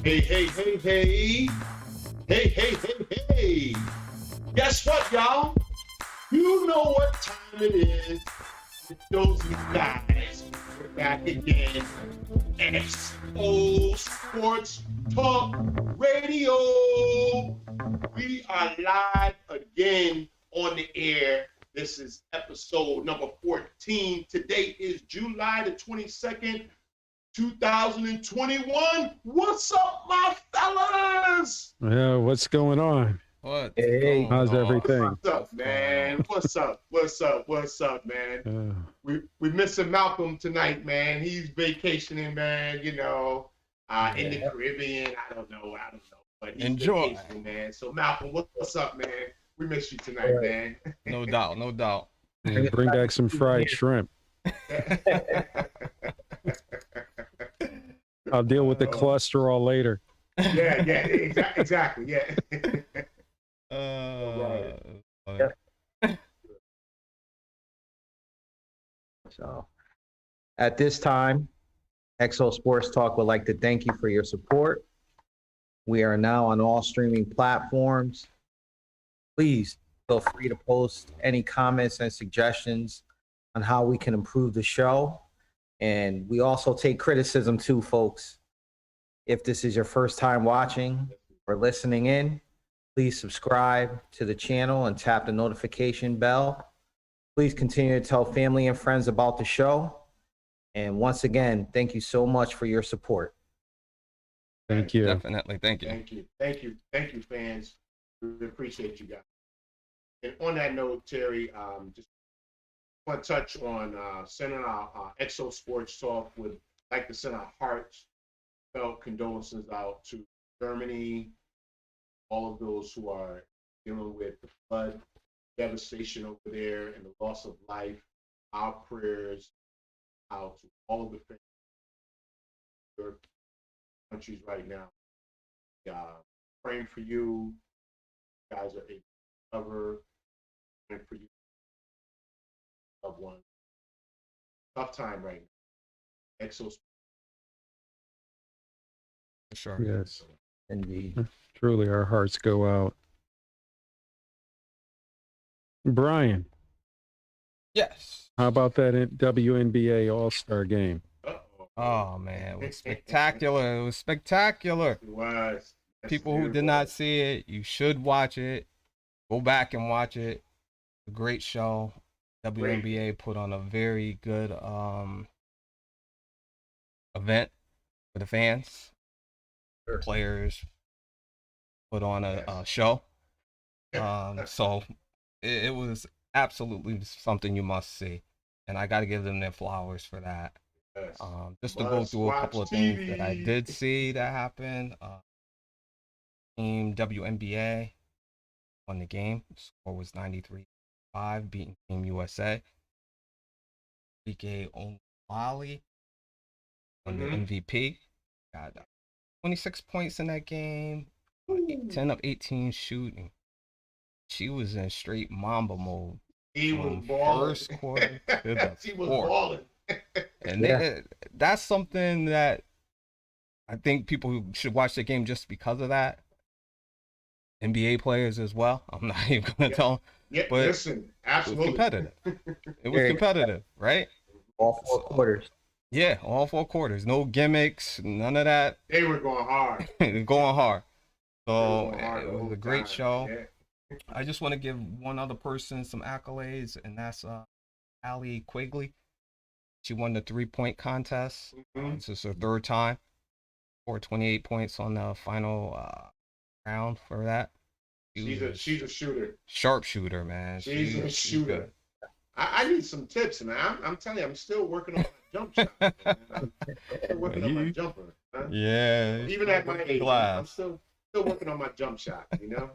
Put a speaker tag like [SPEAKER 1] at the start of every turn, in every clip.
[SPEAKER 1] Hey, hey, hey, hey. Hey, hey, hey, hey. Guess what, y'all? You know what time it is. It shows you guys. We're back again. XO Sports Talk Radio. We are live again on the air. This is episode number 14. Today is July the 22nd. 2021. What's up, my fellas?
[SPEAKER 2] Yeah, what's going on?
[SPEAKER 3] What?
[SPEAKER 2] Hey, how's everything?
[SPEAKER 1] What's up, man? What's up? What's up? What's up, man? We missing Malcolm tonight, man. He's vacationing, man. You know, in the Caribbean. I don't know. But he's
[SPEAKER 3] enjoy,
[SPEAKER 1] vacationing, man. So Malcolm, what's up, man? We miss you tonight, man.
[SPEAKER 3] No doubt, no doubt.
[SPEAKER 2] Yeah, bring back some fried shrimp. I'll deal with the cholesterol later.
[SPEAKER 1] Yeah, exactly. Yeah.
[SPEAKER 4] So, at this time, XO Sports Talk would like to thank you for your support. We are now on all streaming platforms. Please feel free to post any comments and suggestions on how we can improve the show. And we also take criticism too, folks. If this is your first time watching or listening in, please subscribe to the channel and tap the notification bell. Please continue to tell family and friends about the show. And once again, thank you so much for your support.
[SPEAKER 2] Thank you.
[SPEAKER 3] Definitely. Thank you.
[SPEAKER 1] Thank you, fans. We appreciate you guys. And on that note, Terry, just want to touch on sending our XO Sports Talk. Would like to send our heartfelt condolences out to Germany, all of those who are dealing with the flood devastation over there and the loss of life. Our prayers out to all of the countries right now. Praying for you. You guys are able to recover. Praying for you. Loved one. Tough time right now. XO.
[SPEAKER 3] For sure.
[SPEAKER 2] Yes.
[SPEAKER 4] Indeed.
[SPEAKER 2] Truly, our hearts go out. Brian.
[SPEAKER 3] Yes.
[SPEAKER 2] How about that WNBA All-Star game?
[SPEAKER 3] Oh man, it was spectacular. It was spectacular.
[SPEAKER 1] It was.
[SPEAKER 3] People who did not see it, you should watch it. Go back and watch it. A great show. WNBA put on a very good event for the fans.
[SPEAKER 4] Sure.
[SPEAKER 3] Players put on a show. So it was absolutely something you must see. And I got to give them their flowers for that.
[SPEAKER 1] Yes.
[SPEAKER 3] Just to go through a couple of things that I did see that happened. Team WNBA won the game. The score was 93-5, beating Team USA. PK Onwali won the MVP. Got 26 points in that game. 10 of 18 shooting. She was in straight Mamba mode.
[SPEAKER 1] He was balling.
[SPEAKER 3] First quarter to the
[SPEAKER 1] she was
[SPEAKER 3] fourth.
[SPEAKER 1] balling.
[SPEAKER 3] And that's something that I think people who should watch the game just because of that. NBA players as well. I'm not even going to tell them.
[SPEAKER 1] Yeah,
[SPEAKER 3] but
[SPEAKER 1] listen, absolutely.
[SPEAKER 3] It was competitive. It was competitive, right?
[SPEAKER 4] All four quarters.
[SPEAKER 3] Yeah, all four quarters. No gimmicks, none of that.
[SPEAKER 1] They were going hard.
[SPEAKER 3] Going hard. So
[SPEAKER 1] Going hard
[SPEAKER 3] it was a great show. Yeah. I just want to give one other person some accolades, and that's Allie Quigley. She won the 3-point contest. This is her third time. Scored 28 points on the final round for that.
[SPEAKER 1] She's a shooter.
[SPEAKER 3] Sharpshooter, man.
[SPEAKER 1] She's a shooter. I need some tips, man. I'm telling you, I'm still working on my jump shot. I'm still working on my jumper. Huh?
[SPEAKER 3] Yeah.
[SPEAKER 1] Even at my age, I'm still working on my jump shot, you know?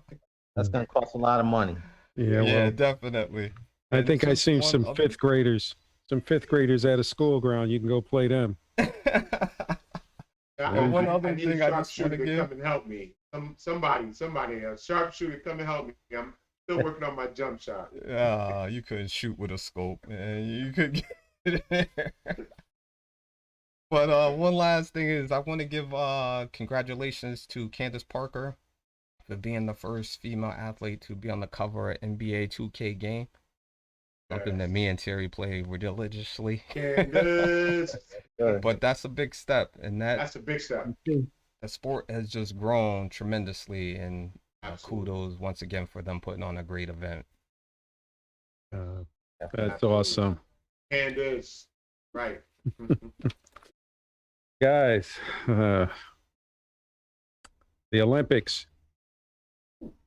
[SPEAKER 4] That's going to cost a lot of money.
[SPEAKER 2] Yeah,
[SPEAKER 3] well, definitely.
[SPEAKER 2] I think I seen some fifth graders at a school ground. You can go play them.
[SPEAKER 3] One other
[SPEAKER 1] I need
[SPEAKER 3] thing
[SPEAKER 1] a
[SPEAKER 3] I just want
[SPEAKER 1] sharpshooter
[SPEAKER 3] to
[SPEAKER 1] to
[SPEAKER 3] give.
[SPEAKER 1] come and help me. Somebody, a sharpshooter, come and help me. I'm still working on my jump shot.
[SPEAKER 3] You couldn't shoot with a scope, man. You could get it there. But one last thing is I want to give congratulations to Candace Parker for being the first female athlete to be on the cover of NBA 2K game. Something that me and Terry play religiously.
[SPEAKER 1] Candace.
[SPEAKER 3] But that's a big step, and
[SPEAKER 1] That's a big step.
[SPEAKER 3] the sport has just grown tremendously, and
[SPEAKER 1] Absolutely.
[SPEAKER 3] kudos once again for them putting on a great event.
[SPEAKER 2] That's
[SPEAKER 1] Absolutely.
[SPEAKER 2] awesome.
[SPEAKER 1] Candace. Right.
[SPEAKER 2] Guys, the Olympics.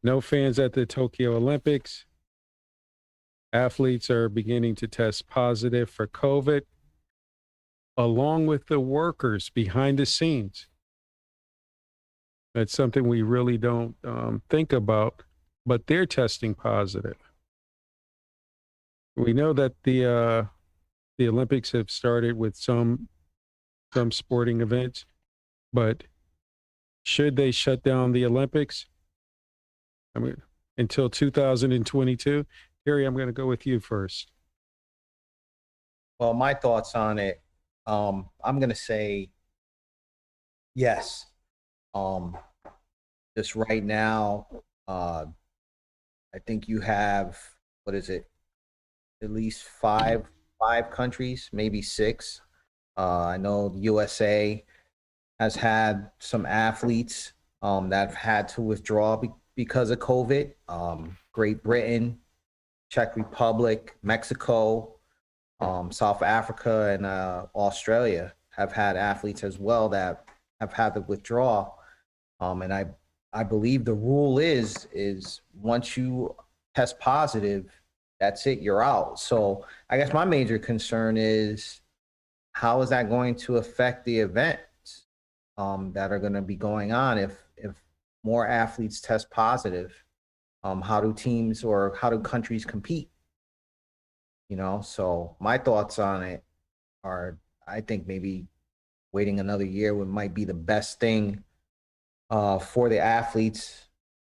[SPEAKER 2] No fans at the Tokyo Olympics. Athletes are beginning to test positive for COVID, along with the workers behind the scenes. That's something we really don't think about, but they're testing positive. We know that the Olympics have started with some sporting events, but should they shut down the Olympics? I mean, until 2022? Harry, I'm going to go with you first.
[SPEAKER 4] Well, my thoughts on it, I'm going to say yes. Just right now, I think you have, what is it, at least five countries, maybe six. I know the USA has had some athletes that have had to withdraw because of COVID. Great Britain, Czech Republic, Mexico, South Africa, and Australia have had athletes as well that have had to withdraw. And I believe the rule is once you test positive, that's it, you're out. So I guess my major concern is how is that going to affect the events that are going to be going on if more athletes test positive? How do teams or how do countries compete? You know, so my thoughts on it are, I think maybe waiting another year might be the best thing for the athletes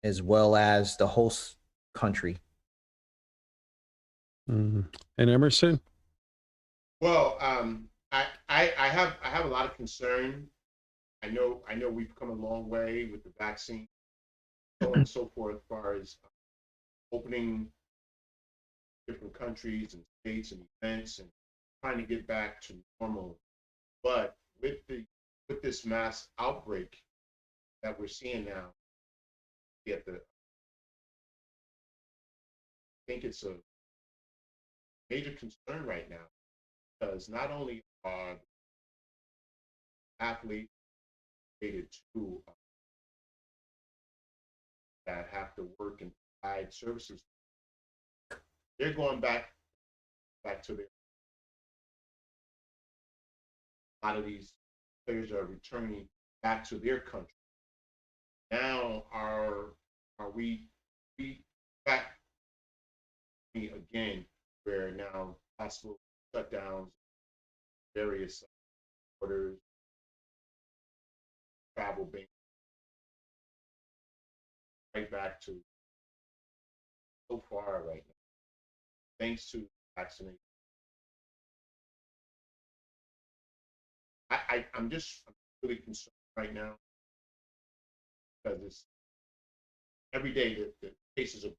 [SPEAKER 4] as well as the host country.
[SPEAKER 2] And Emerson?
[SPEAKER 1] Well, I have a lot of concern. I know we've come a long way with the vaccine, so on and so forth, as far as opening different countries and states and events and trying to get back to normal. But with this mass outbreak that we're seeing now, I think it's a major concern right now, because not only are athletes related to that have to work and provide services, they're going back to their. A lot of these players are returning back to their country. Now, are we back again, where now possible shutdowns, various orders, travel ban, right back to so far right now, thanks to vaccination. I'm really concerned right now, because it's every day that the cases are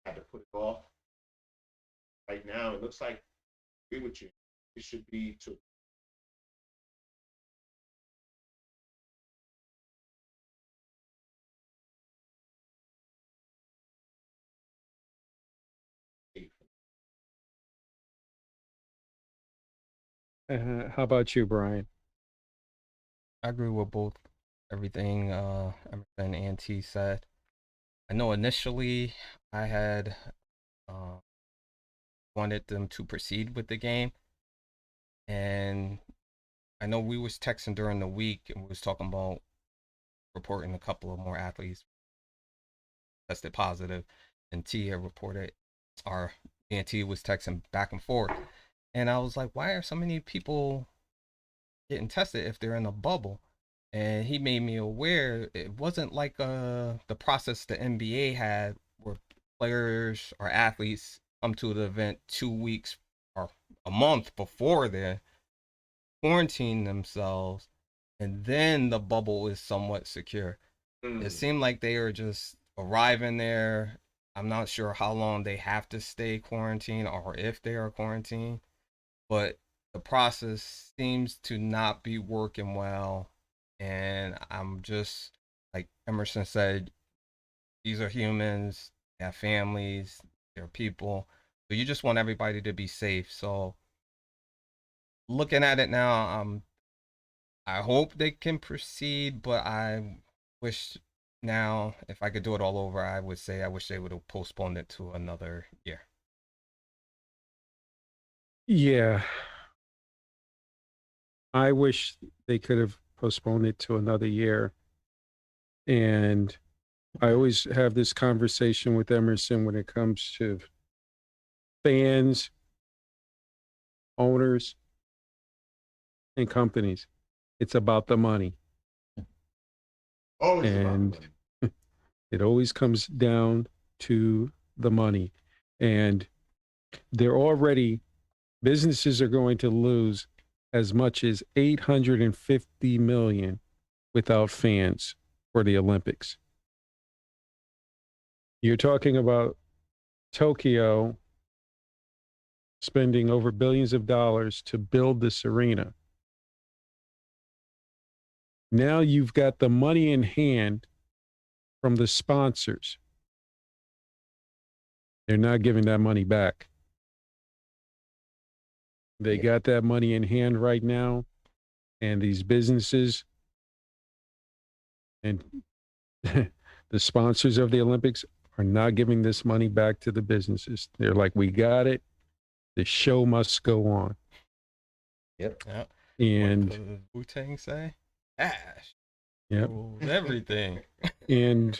[SPEAKER 1] had to put it off. Right now, it looks like, I agree with you, it should be to
[SPEAKER 2] How about you, Brian?
[SPEAKER 3] I agree with both everything Emerson and T said. I know initially I had wanted them to proceed with the game, and I know we was texting during the week and we was talking about reporting a couple of more athletes tested positive, and T had reported, me and T was texting back and forth, and I was like, why are so many people getting tested if they're in a bubble. And he made me aware it wasn't like the process the NBA had where players or athletes come to the event 2 weeks or a month before they quarantine themselves, and then the bubble is somewhat secure. It seemed like they were just arriving there. I'm not sure how long they have to stay quarantined or if they are quarantined, but the process seems to not be working well. And I'm just, like Emerson said, these are humans, they have families, they're people. So you just want everybody to be safe. So looking at it now, I hope they can proceed, but I wish now if I could do it all over, I would say I wish they would have postponed it to another year.
[SPEAKER 2] Yeah. I wish they could have postponed it to another year. And I always have this conversation with Emerson when it comes to fans, owners, and companies. It's about the money.
[SPEAKER 1] Always about
[SPEAKER 2] And
[SPEAKER 1] money.
[SPEAKER 2] it always comes down to the money. And businesses are going to lose as much as 850 million without fans for the Olympics. You're talking about Tokyo spending over billions of dollars to build this arena. Now you've got the money in hand from the sponsors. They're not giving that money back. They got that money in hand right now, and these businesses and the sponsors of the Olympics are not giving this money back to the businesses. They're like, we got it. The show must go on.
[SPEAKER 4] Yep.
[SPEAKER 2] And
[SPEAKER 3] what does Wu-Tang say? Cash.
[SPEAKER 2] Yep.
[SPEAKER 3] Rules everything.
[SPEAKER 2] And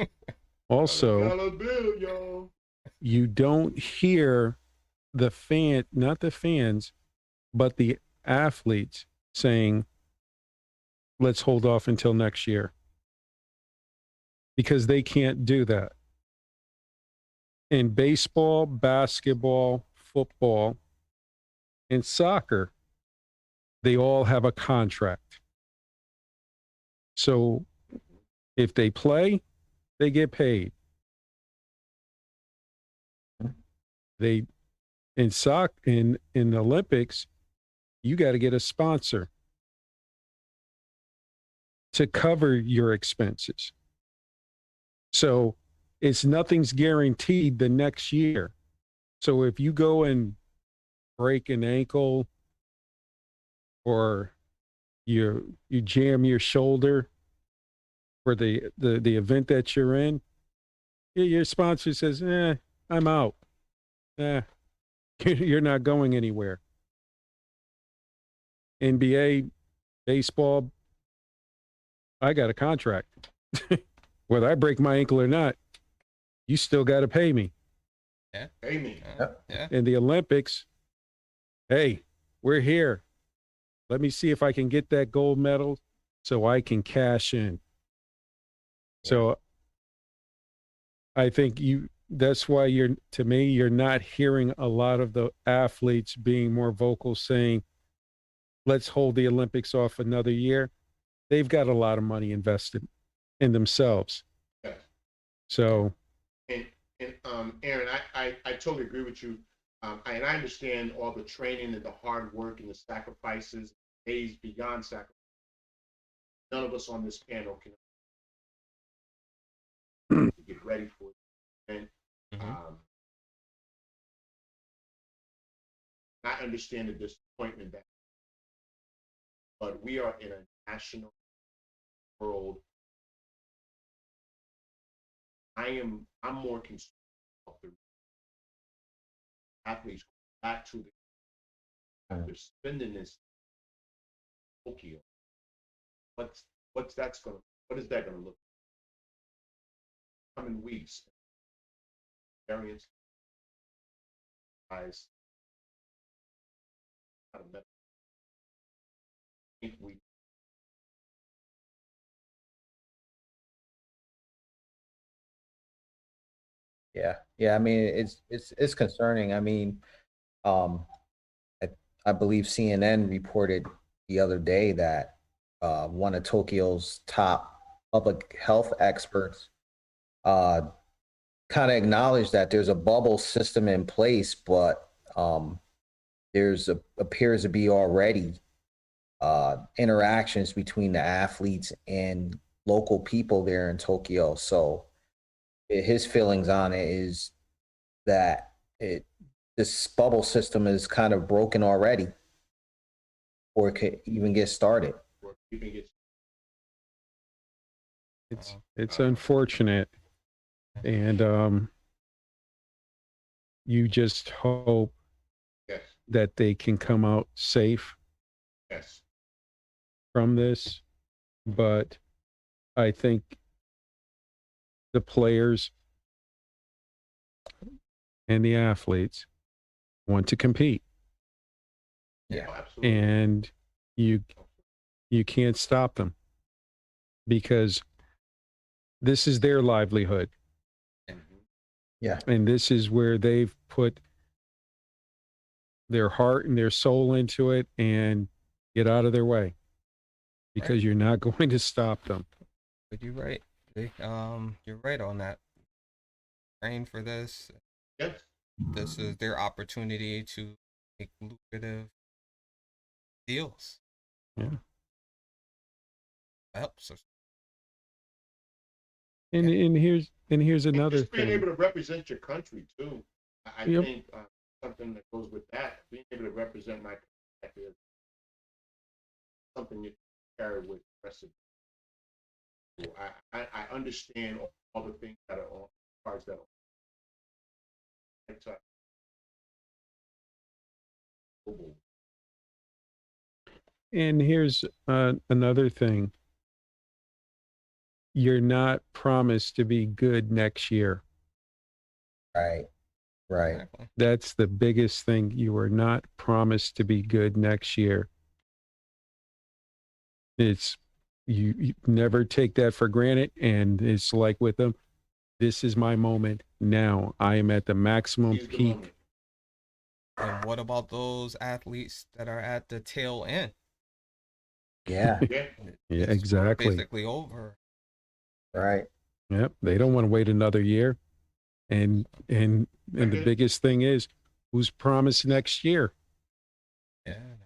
[SPEAKER 2] also,
[SPEAKER 1] $1 bill, y'all.
[SPEAKER 2] you don't hear not the fans, but the athletes saying, let's hold off until next year. Because they can't do that. In baseball, basketball, football, and soccer, they all have a contract. So if they play, they get paid. In the Olympics, you got to get a sponsor to cover your expenses. So nothing's guaranteed the next year. So if you go and break an ankle or you jam your shoulder for the event that you're in, your sponsor says, I'm out. You're not going anywhere. NBA, baseball, I got a contract. Whether I break my ankle or not, you still got to pay me.
[SPEAKER 3] Yeah.
[SPEAKER 1] Pay me.
[SPEAKER 3] Yeah.
[SPEAKER 2] In the Olympics, hey, we're here. Let me see if I can get that gold medal so I can cash in. So I think that's why you're not hearing a lot of the athletes being more vocal saying, let's hold the Olympics off another year. They've got a lot of money invested in themselves.
[SPEAKER 1] Yes.
[SPEAKER 2] So.
[SPEAKER 1] And Aaron, I totally agree with you. And I understand all the training and the hard work and the sacrifices, days beyond sacrifice. None of us on this panel can get ready for it. And I understand the disappointment but we are in a national world. I'm more concerned about the athletes back to after spending this Tokyo. What is that gonna look like? Coming weeks, variants, guys, think we
[SPEAKER 4] Yeah. I mean, it's concerning. I mean, um, I, I believe CNN reported the other day that one of Tokyo's top public health experts uh, kind of acknowledged that there's a bubble system in place, but appears to be already interactions between the athletes and local people there in Tokyo. So his feelings on it is that this bubble system is kind of broken already, or it could even get started.
[SPEAKER 1] or even get
[SPEAKER 2] It's unfortunate, and you just hope
[SPEAKER 1] yes,
[SPEAKER 2] that they can come out safe
[SPEAKER 1] yes,
[SPEAKER 2] from this. But I think the players and the athletes want to compete,
[SPEAKER 3] Yeah.
[SPEAKER 1] oh, absolutely.
[SPEAKER 2] and you can't stop them because this is their livelihood,
[SPEAKER 1] Mhm.
[SPEAKER 4] Yeah.
[SPEAKER 2] and this is where they've put their heart and their soul into it, and get out of their way because
[SPEAKER 3] Right.
[SPEAKER 2] you're not going to stop them.
[SPEAKER 3] But you're right. You're right on that. Train for this.
[SPEAKER 1] Yes,
[SPEAKER 3] This is their opportunity to make lucrative deals.
[SPEAKER 2] Yeah.
[SPEAKER 3] Helps us.
[SPEAKER 2] And here's
[SPEAKER 1] and
[SPEAKER 2] another
[SPEAKER 1] just being
[SPEAKER 2] thing.
[SPEAKER 1] able to represent your country too. I
[SPEAKER 2] Yep.
[SPEAKER 1] think something that goes with that, being able to represent my country is something you carry with the rest of the people. I understand all the things that are on cards that are global.
[SPEAKER 2] And here's another thing. You're not promised to be good next year.
[SPEAKER 4] Right. Right.
[SPEAKER 3] Exactly.
[SPEAKER 2] That's the biggest thing. You are not promised to be good next year. It's you never take that for granted, and it's like with them, this is my moment now. I am at the maximum
[SPEAKER 1] Seize the
[SPEAKER 2] peak.
[SPEAKER 1] moment.
[SPEAKER 3] And what about those athletes that are at the tail end?
[SPEAKER 4] Yeah.
[SPEAKER 1] Yeah,
[SPEAKER 2] Yeah,
[SPEAKER 3] It's
[SPEAKER 2] exactly.
[SPEAKER 3] basically over.
[SPEAKER 4] Right.
[SPEAKER 2] Yep. They don't want to wait another year. And the
[SPEAKER 1] get it.
[SPEAKER 2] biggest thing is, who's promised next year?
[SPEAKER 3] Yeah.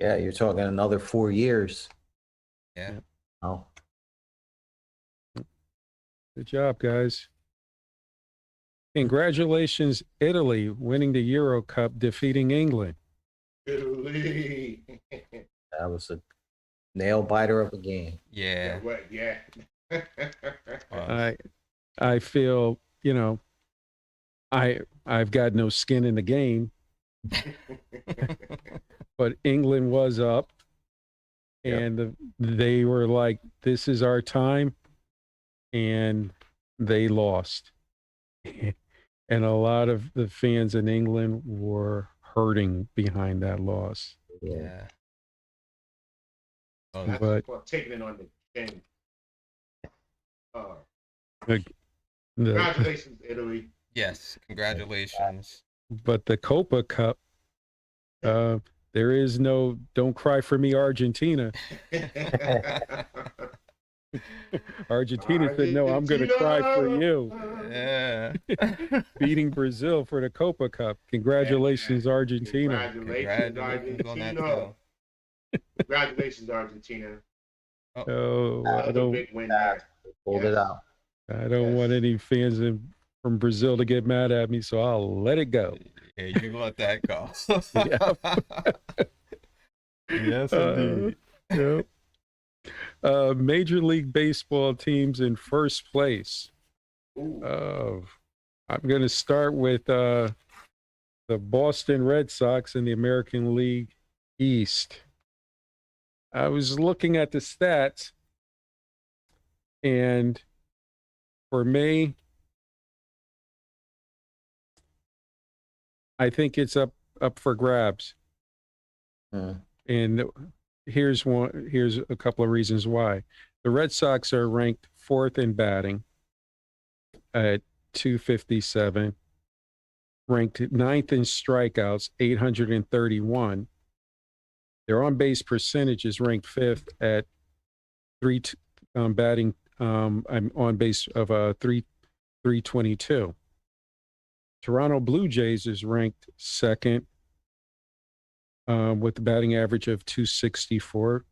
[SPEAKER 4] Yeah. You're talking another 4 years.
[SPEAKER 3] Yeah.
[SPEAKER 4] Oh.
[SPEAKER 2] Good job, guys. Congratulations, Italy, winning the Euro Cup, defeating England.
[SPEAKER 1] Italy.
[SPEAKER 4] That was a nail biter of a game.
[SPEAKER 3] Yeah.
[SPEAKER 1] What? Yeah.
[SPEAKER 2] I feel, I've got no skin in the game, but England was up, and they were like, this is our time, and they lost. And a lot of the fans in England were hurting behind that loss.
[SPEAKER 3] Yeah. Oh,
[SPEAKER 1] That's
[SPEAKER 2] But
[SPEAKER 1] called taking it on the chin.
[SPEAKER 2] the,
[SPEAKER 1] Congratulations, Italy.
[SPEAKER 3] yes. Congratulations.
[SPEAKER 2] but the Copa Cup, there is no "Don't cry for me, Argentina." Argentina said, "No, I'm going to cry for you."
[SPEAKER 3] Yeah.
[SPEAKER 2] Beating Brazil for the Copa Cup. Congratulations, Argentina.
[SPEAKER 1] Congratulations,
[SPEAKER 3] Congratulations on that
[SPEAKER 1] Argentina.
[SPEAKER 3] too.
[SPEAKER 1] Congratulations, Argentina.
[SPEAKER 2] Oh,
[SPEAKER 1] That
[SPEAKER 2] I
[SPEAKER 1] was a
[SPEAKER 2] don't,
[SPEAKER 1] big win there.
[SPEAKER 4] Pulled
[SPEAKER 1] Yes.
[SPEAKER 4] it out.
[SPEAKER 2] I don't want any fans from Brazil to get mad at me, so I'll let it go.
[SPEAKER 3] Yeah, you let that go. Yes, indeed.
[SPEAKER 2] Yep. Major League Baseball teams in first place.
[SPEAKER 1] Ooh.
[SPEAKER 2] I'm going to start with the Boston Red Sox in the American League East. I was looking at the stats, and for me, I think it's up for grabs.
[SPEAKER 4] Mm.
[SPEAKER 2] And here's a couple of reasons why. The Red Sox are ranked 4th in batting at 257, ranked 9th in strikeouts, 831. Their on base percentage is ranked 5th at batting. I'm on base of 322. Toronto Blue Jays is ranked 2nd with a batting average of 264,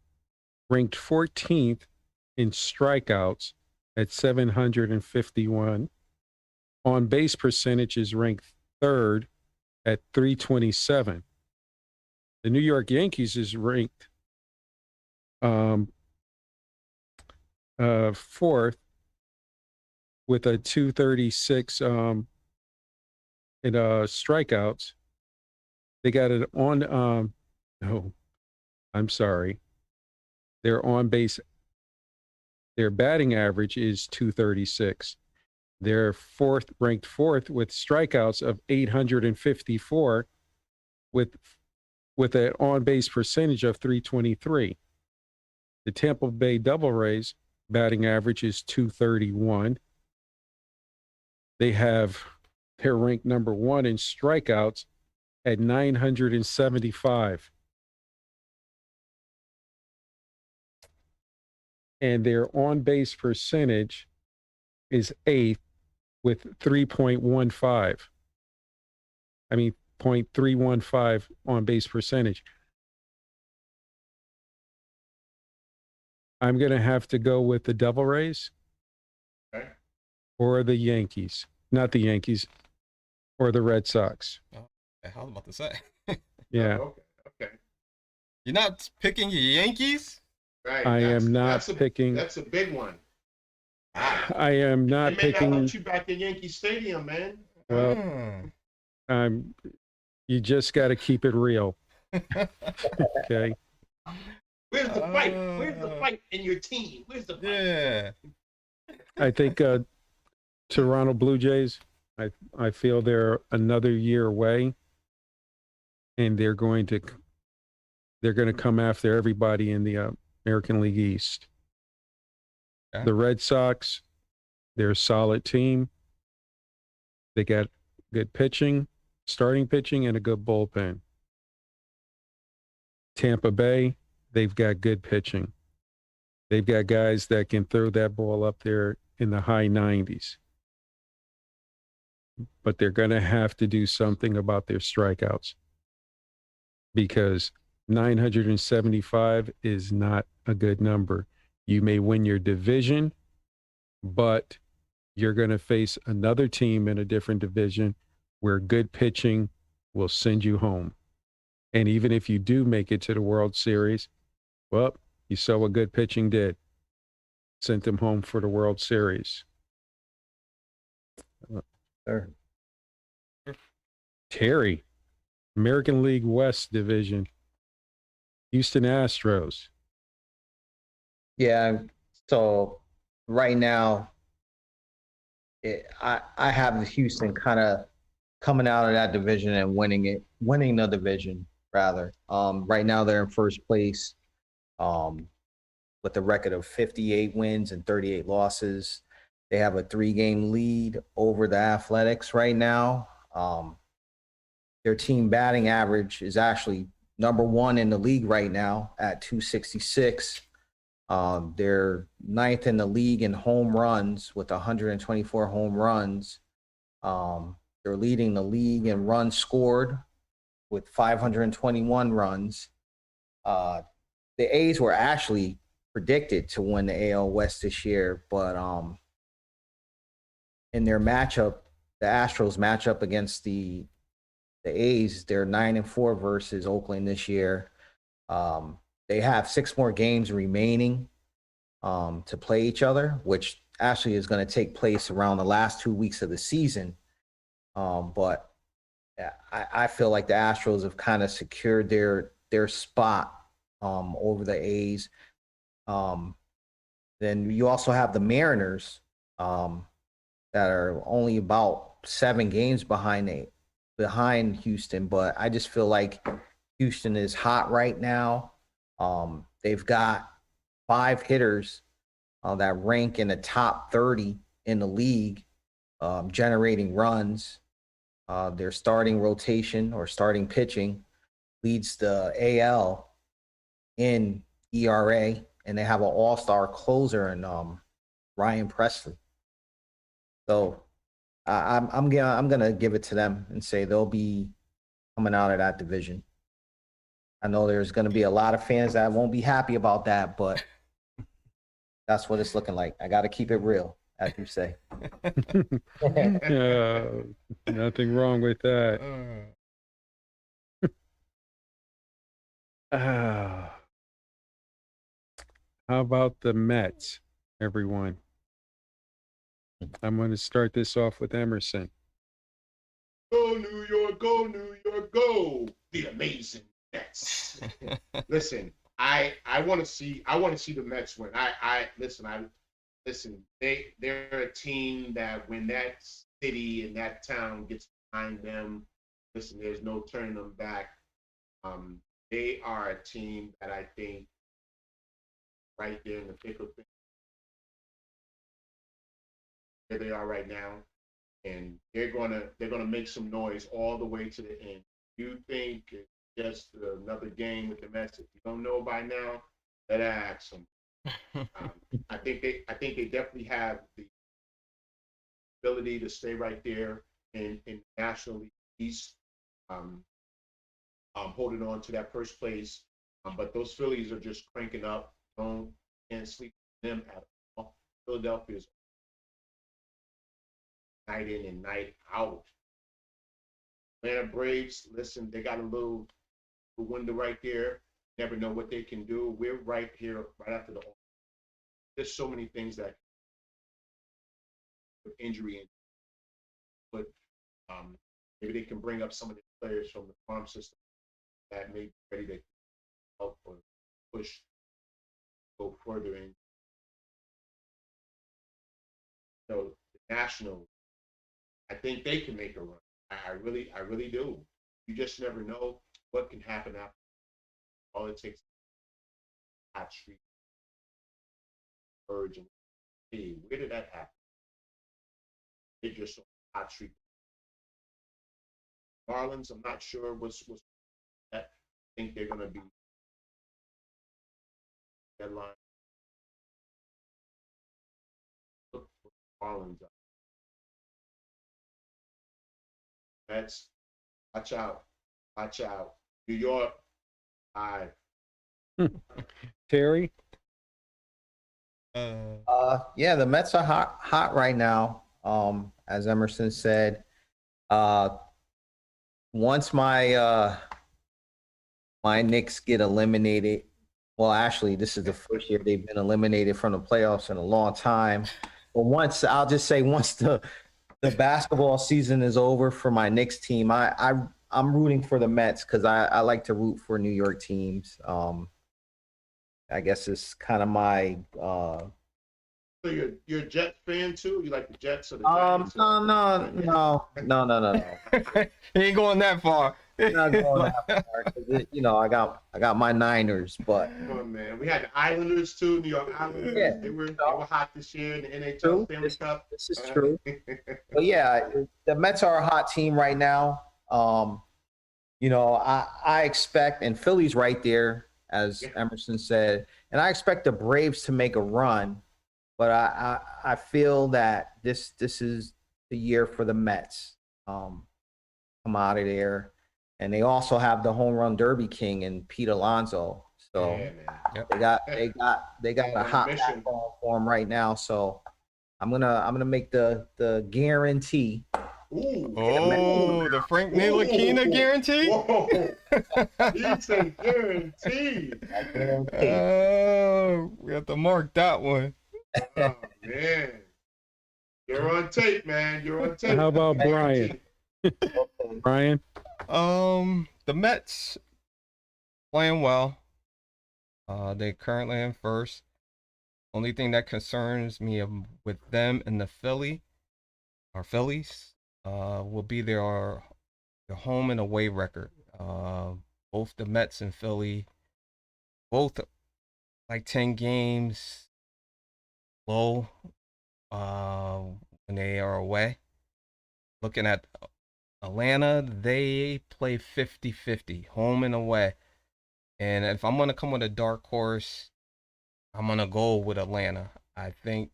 [SPEAKER 2] ranked 14th in strikeouts at 751. On base percentage is ranked 3rd at 327. The New York Yankees is ranked 4th with a 236 in strikeouts. They got it on no, I'm sorry. Their on base, their batting average is 236. They're ranked fourth with strikeouts of 854 with an on base percentage of 323. The Tampa Bay Devil Rays batting average is 231. They're ranked number 1 in strikeouts at 975. And their on-base percentage is 8th with 3.15. I mean, 0.315 on-base percentage. I'm going to have to go with the Devil Rays or the Yankees. Not the Yankees, or the Red Sox.
[SPEAKER 3] Oh, I was about to say.
[SPEAKER 2] Yeah.
[SPEAKER 1] Oh, okay.
[SPEAKER 3] You're not picking your Yankees?
[SPEAKER 1] Right.
[SPEAKER 2] I am not picking.
[SPEAKER 1] That's a big one.
[SPEAKER 2] I am not
[SPEAKER 1] They may
[SPEAKER 2] picking.
[SPEAKER 1] not let you back in Yankee Stadium, man.
[SPEAKER 2] Well, you just got to keep it real. Okay.
[SPEAKER 1] Where's the fight? Where's the fight in your team? Where's the fight?
[SPEAKER 3] Yeah.
[SPEAKER 2] I think Toronto Blue Jays, I feel they're another year away, and they're going to come after everybody in the American League East.
[SPEAKER 3] Okay.
[SPEAKER 2] The Red Sox, they're a solid team. They got good pitching, starting pitching, and a good bullpen. Tampa Bay, they've got good pitching. They've got guys that can throw that ball up there in the high 90s. But they're going to have to do something about their strikeouts, because 975 is not a good number. You may win your division, but you're going to face another team in a different division where good pitching will send you home. And even if you do make it to the World Series, well, you saw what good pitching did. Sent them home for the World Series.
[SPEAKER 4] Sure.
[SPEAKER 2] Terry, American League West Division, Houston Astros.
[SPEAKER 4] Yeah. So right now, I have Houston kind of coming out of that division and winning the division rather. Right now they're in first place, with a record of 58 wins and 38 losses. They have a 3-game lead over the Athletics right now. Their team batting average is actually number 1 in the league right now at 266. They're 9th in the league in home runs with 124 home runs. They're leading the league in runs scored with 521 runs. The A's were actually predicted to win the AL West this year, but in their matchup, the Astros matchup against the A's, they're 9-4 versus Oakland this year. They have 6 more games remaining to play each other, which actually is going to take place around the last 2 weeks of the season. But I feel like the Astros have kind of secured their spot over the A's. Then you also have the Mariners that are only about 7 games behind Houston, but I just feel like Houston is hot right now. They've got 5 hitters that rank in the top 30 in the league, generating runs. Their starting rotation or starting pitching leads the AL in ERA, and they have an all-star closer in Ryan Presley. So I'm gonna give it to them and say they'll be coming out of that division. I know there's gonna be a lot of fans that won't be happy about that, but that's what it's looking like. I got to keep it real, as you say.
[SPEAKER 2] Nothing wrong with that. How about the Mets, everyone? I'm going to start this off with Emerson.
[SPEAKER 1] Go New York, go New York, go! The amazing Mets. Listen, I want to see the Mets win. Listen. They're a team that when that city and that town gets behind them, listen, there's no turning them back. They are a team that I think right there in the thick of things. Where they are right now, and they're gonna make some noise all the way to the end. You think it's just another game with the Mets? If you don't know by now, let ask them. I think they definitely have the ability to stay right there in National League East, holding on to that first place. But those Phillies are just cranking up. Can't sleep with them at all. Philadelphia's night in and night out. Atlanta Braves, listen, they got a little window right there. Never know what they can do. We're right here, right after the. There's so many things that with injury, but maybe they can bring up some of the players from the farm system that may be ready to help or push, go further in. So the National, I think they can make a run. I really do. You just never know what can happen after. All it takes is hot streak, urge, and hey, where did that happen? They just saw hot streak. Marlins, I'm not sure what's that. I think they're gonna be deadline. Look for Marlins. Mets, watch out. Watch out. New York,
[SPEAKER 2] Terry?
[SPEAKER 4] Yeah, the Mets are hot right now. As Emerson said, once my Knicks get eliminated, well, actually, this is the first year they've been eliminated from the playoffs in a long time. But once the basketball season is over for my Knicks team, I'm rooting for the Mets because I like to root for New York teams. I guess it's kind of my.
[SPEAKER 1] So you're a Jets fan too? You like the Jets or the Giants?
[SPEAKER 4] No.
[SPEAKER 3] He ain't going that far.
[SPEAKER 4] Not going that far, 'cause I got my Niners, but
[SPEAKER 1] Oh man, we had the Islanders too, New York Islanders.
[SPEAKER 4] Yeah.
[SPEAKER 1] They were hot this year in the NHL
[SPEAKER 4] True.
[SPEAKER 1] Stanley Cup.
[SPEAKER 4] this is true. But yeah, the Mets are a hot team right now. I expect, and Philly's right there, as Emerson said, and I expect the Braves to make a run. But I feel that this is the year for the Mets. Come out of there, and they also have the home run derby king in Pete Alonso. So they got a hot backbone for him right now. So I'm gonna make the guarantee.
[SPEAKER 1] Ooh.
[SPEAKER 3] Oh, the Frank Ntilikina guarantee?
[SPEAKER 1] Whoa. He said guarantee.
[SPEAKER 3] We have to mark that one.
[SPEAKER 1] Oh man. You're on tape, man. You're on tape.
[SPEAKER 2] How about Brian? Brian?
[SPEAKER 3] The Mets playing well. They currently in first. Only thing that concerns me with them and the Phillies will be their home and away record. Both the Mets and Philly both like 10 games low when they are away. Looking at Atlanta, they play 50-50, home and away. And if I'm going to come with a dark horse, I'm going to go with Atlanta. I think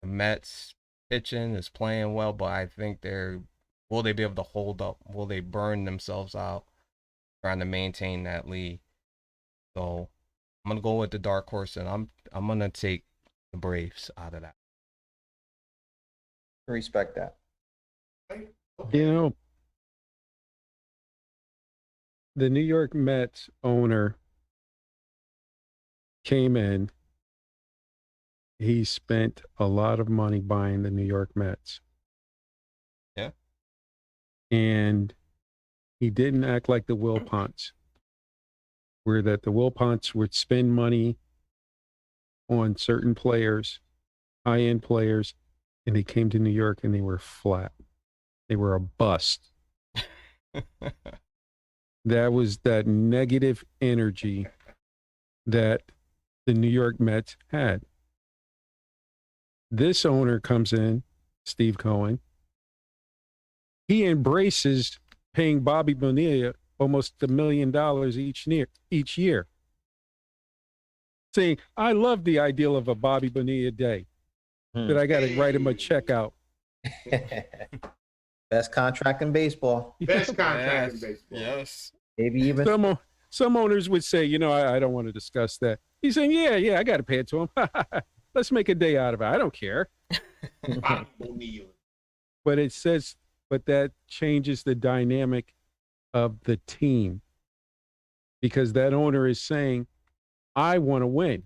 [SPEAKER 3] the Mets pitching is playing well, but I think will they be able to hold up? Will they burn themselves out trying to maintain that lead? So I'm going to go with the dark horse, and I'm going to take the Braves out of that.
[SPEAKER 4] Respect that.
[SPEAKER 2] You know, the New York Mets owner came in. He spent a lot of money buying the New York Mets.
[SPEAKER 3] Yeah.
[SPEAKER 2] And he didn't act like the Wilpons, where the Wilpons would spend money on certain players, high-end players, and they came to New York and they were flat. They were a bust. That was that negative energy that the New York Mets had. This owner comes in, Steve Cohen. He embraces paying Bobby Bonilla almost $1 million each year. Saying, I love the ideal of a Bobby Bonilla day, that I got to write him a check out.
[SPEAKER 4] Best contract in baseball.
[SPEAKER 1] Best contract in baseball.
[SPEAKER 3] Yes.
[SPEAKER 4] Maybe even
[SPEAKER 2] Some owners would say, I don't want to discuss that. He's saying, yeah, I got to pay it to him. Let's make a day out of it. I don't care. But that changes the dynamic of the team, because that owner is saying, I want to win.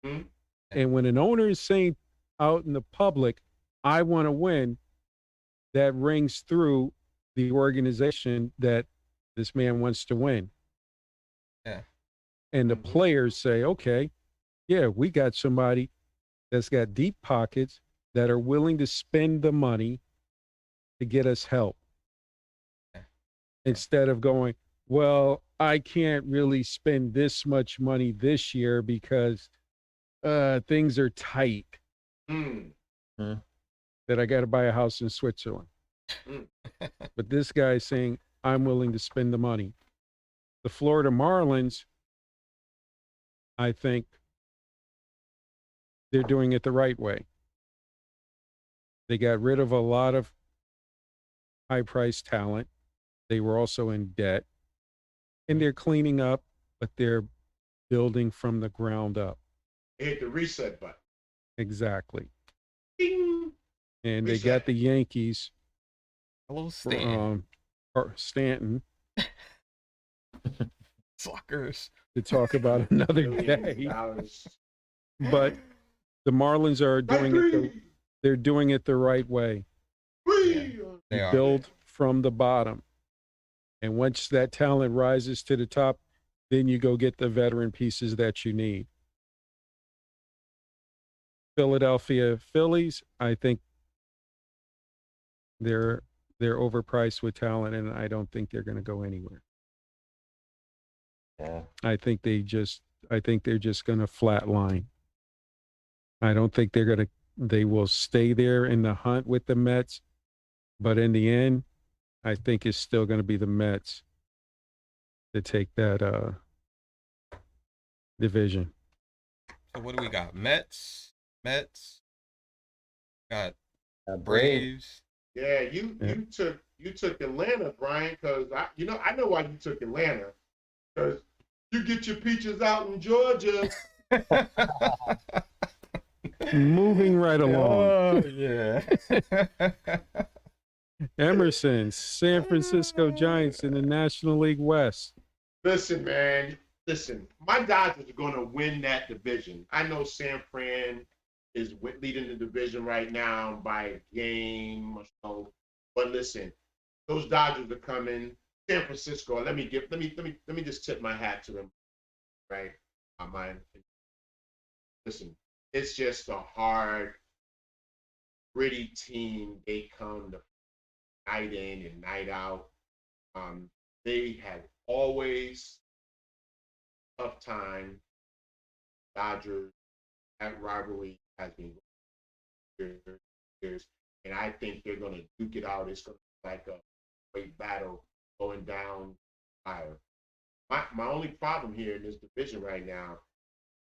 [SPEAKER 1] Mm-hmm.
[SPEAKER 2] And when an owner is saying out in the public, I want to win, that rings through the organization that this man wants to win.
[SPEAKER 3] Yeah.
[SPEAKER 2] And the players say, okay, yeah, we got somebody that's got deep pockets that are willing to spend the money to get us help.
[SPEAKER 3] Yeah.
[SPEAKER 2] Instead of going, well, I can't really spend this much money this year because things are tight. That I got to buy a house in Switzerland. But this guy's saying, I'm willing to spend the money. The Florida Marlins, I think they're doing it the right way. They got rid of a lot of high-priced talent. They were also in debt. And they're cleaning up, but they're building from the ground up.
[SPEAKER 1] They hit the reset button.
[SPEAKER 2] Exactly.
[SPEAKER 1] Ding.
[SPEAKER 2] And
[SPEAKER 1] Reset.
[SPEAKER 2] they got the Yankees.
[SPEAKER 3] Hello, Stanton.
[SPEAKER 2] Stanton.
[SPEAKER 3] Suckers.
[SPEAKER 2] To talk about another day. But the Marlins are doing it. They're doing it the right way.
[SPEAKER 3] They are.
[SPEAKER 2] Build from the bottom. And once that talent rises to the top, then you go get the veteran pieces that you need. Philadelphia Phillies, I think they're overpriced with talent, and I don't think they're going to go anywhere.
[SPEAKER 4] Yeah.
[SPEAKER 2] I think they're just going to flatline. I don't think they will stay there in the hunt with the Mets, but in the end, I think it's still going to be the Mets to take that division.
[SPEAKER 3] So what do we got? Mets, got
[SPEAKER 4] Braves.
[SPEAKER 1] Yeah, you took Atlanta, Brian, because I know why you took Atlanta, because you get your peaches out in Georgia.
[SPEAKER 2] Moving right along.
[SPEAKER 3] Oh, yeah.
[SPEAKER 2] Emerson, San Francisco Giants in the National League West.
[SPEAKER 1] Listen, man. My Dodgers are going to win that division. I know San Fran is leading the division right now by a game or so. But listen, those Dodgers are coming. San Francisco. Let me just tip my hat to them. Right? Listen, it's just a hard, gritty team. They come to night in and night out. They have always tough time. Dodgers, that rivalry has been years, and I think they're going to duke it out. It's going to be like a great battle going down fire. My only problem here in this division right now,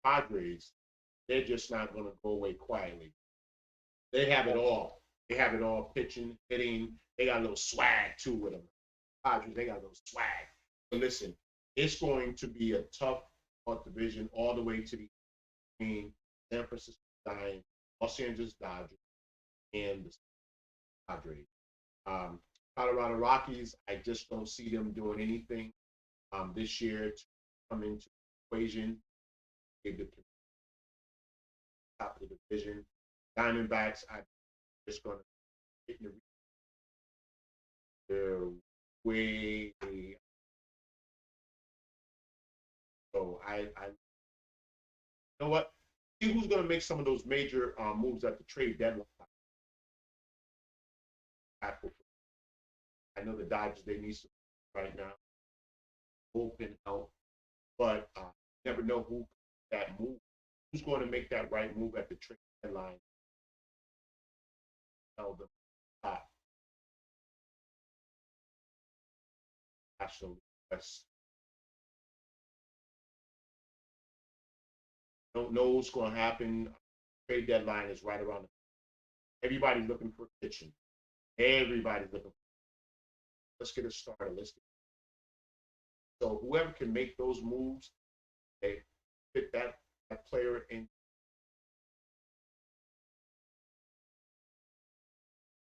[SPEAKER 1] Padres, they're just not going to go away quietly. They have it all. They have it all, pitching, hitting. They got a little swag too with them. Padres, they got a little swag. But listen, it's going to be a tough division all the way to the San Francisco Giants, Los Angeles Dodgers, and the Padres. Colorado Rockies, I just don't see them doing anything this year to come into the equation. Give the top of the division. Diamondbacks, I'm just going to hit in the they're way. So I you know what? See who's going to make some of those major moves at the trade deadline. I know the Dodgers, they need some right now. Bullpen help, but never know who that move. Who's going to make that right move at the trade deadline? Tell them top. National West. Don't know what's going to happen. Trade deadline is right around. Everybody's looking for pitching. Everybody's looking. Let's get it started. Let's get it. So whoever can make those moves, they fit that player in.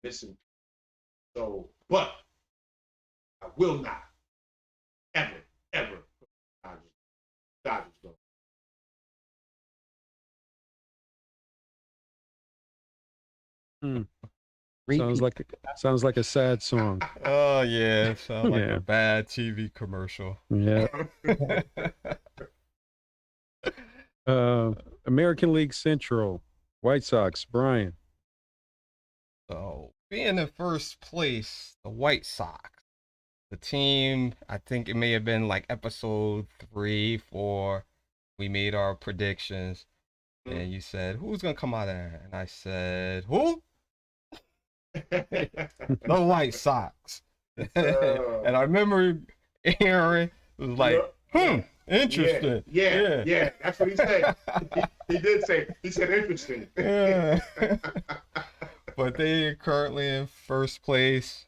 [SPEAKER 1] Listen. So, but I will not ever Dodgers go.
[SPEAKER 2] Sounds like a sad song.
[SPEAKER 3] Oh yeah, it sounds like
[SPEAKER 2] Yeah.
[SPEAKER 3] a bad TV commercial.
[SPEAKER 2] Yeah. American League Central, White Sox, Brian.
[SPEAKER 3] So being in first place, the White Sox, the team, I think it may have been like episode 3, 4. We made our predictions, and you said, "Who's gonna come out of there?" And I said, "Who?" The White Sox. And I remember Aaron was like, interesting.
[SPEAKER 1] Yeah. That's what he said. He did say. He said interesting.
[SPEAKER 3] Yeah. But they are currently in first place.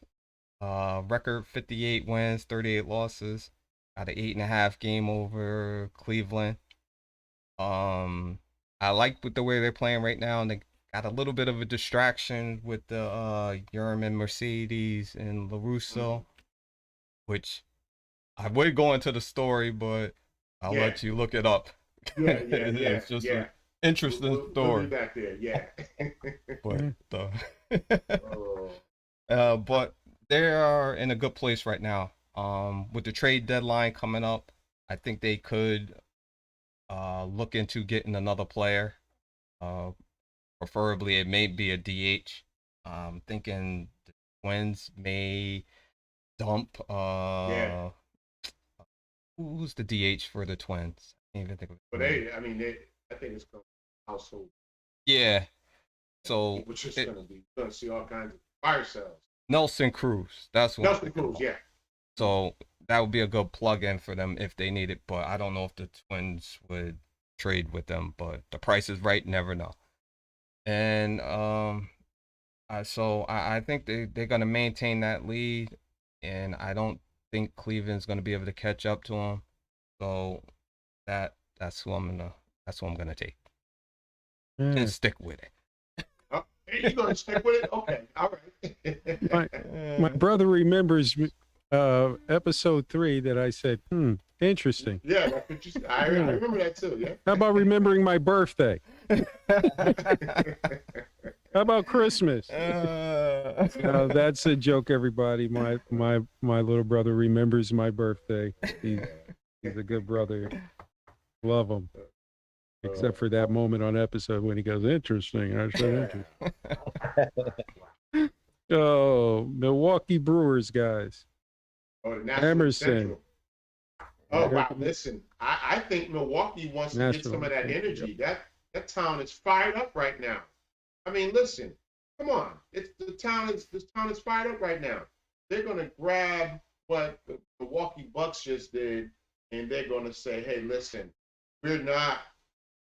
[SPEAKER 3] Record 58 wins, 38 losses. Got an 8.5 game over Cleveland. I like with the way they're playing right now, and they got a little bit of a distraction with the Yerman, Mercedes, and LaRusso, which I would go into the story, but I'll let you look it up.
[SPEAKER 1] Yeah.
[SPEAKER 3] It's just an interesting story.
[SPEAKER 1] We'll be back there, yeah.
[SPEAKER 3] But they are in a good place right now. With the trade deadline coming up, I think they could look into getting another player. Preferably, it may be a DH. Thinking the Twins may dump. Who's the DH for the Twins? I can't even think of it.
[SPEAKER 1] But I think it's going to household.
[SPEAKER 3] Yeah. So
[SPEAKER 1] Which is going to see all kinds of fire cells.
[SPEAKER 3] Nelson Cruz. That's what.
[SPEAKER 1] Nelson Cruz, yeah.
[SPEAKER 3] So that would be a good plug-in for them if they need it. But I don't know if the Twins would trade with them. But the price is right. Never know. And so I think they're going to maintain that lead, and I don't think Cleveland's going to be able to catch up to them. So that's who I'm gonna take and stick with it.
[SPEAKER 1] Oh, you're gonna stick with it? Okay, all right.
[SPEAKER 2] My brother remembers episode 3 that I said, interesting.
[SPEAKER 1] Yeah, that's what you said. I remember that too. Yeah.
[SPEAKER 2] How about remembering my birthday? How about Christmas? That's a joke, everybody. My little brother remembers my birthday. He's a good brother. Love him. Except for that moment on episode when he goes, interesting. I said interesting. Oh, Milwaukee Brewers, guys.
[SPEAKER 1] Oh, the National
[SPEAKER 2] Emerson.
[SPEAKER 1] Central. Oh, wow. Listen, I think Milwaukee wants to get some of that
[SPEAKER 2] National.
[SPEAKER 1] energy. That town is fired up right now. I mean, listen, come on. This town is fired up right now. They're gonna grab what the Milwaukee Bucks just did, and they're gonna say, hey, listen, we're not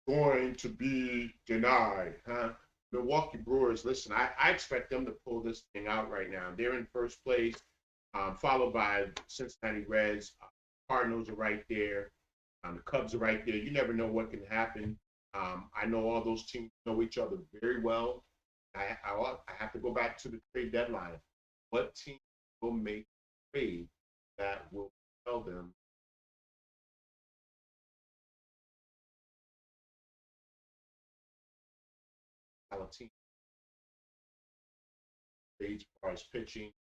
[SPEAKER 1] going to be denied, huh? Milwaukee Brewers, listen, I expect them to pull this thing out right now. They're in first place, followed by Cincinnati Reds. Cardinals are right there. The Cubs are right there. You never know what can happen. I know all those teams know each other very well. I have to go back to the trade deadline. What team will make a trade that will tell them how a team trades as far as pitching,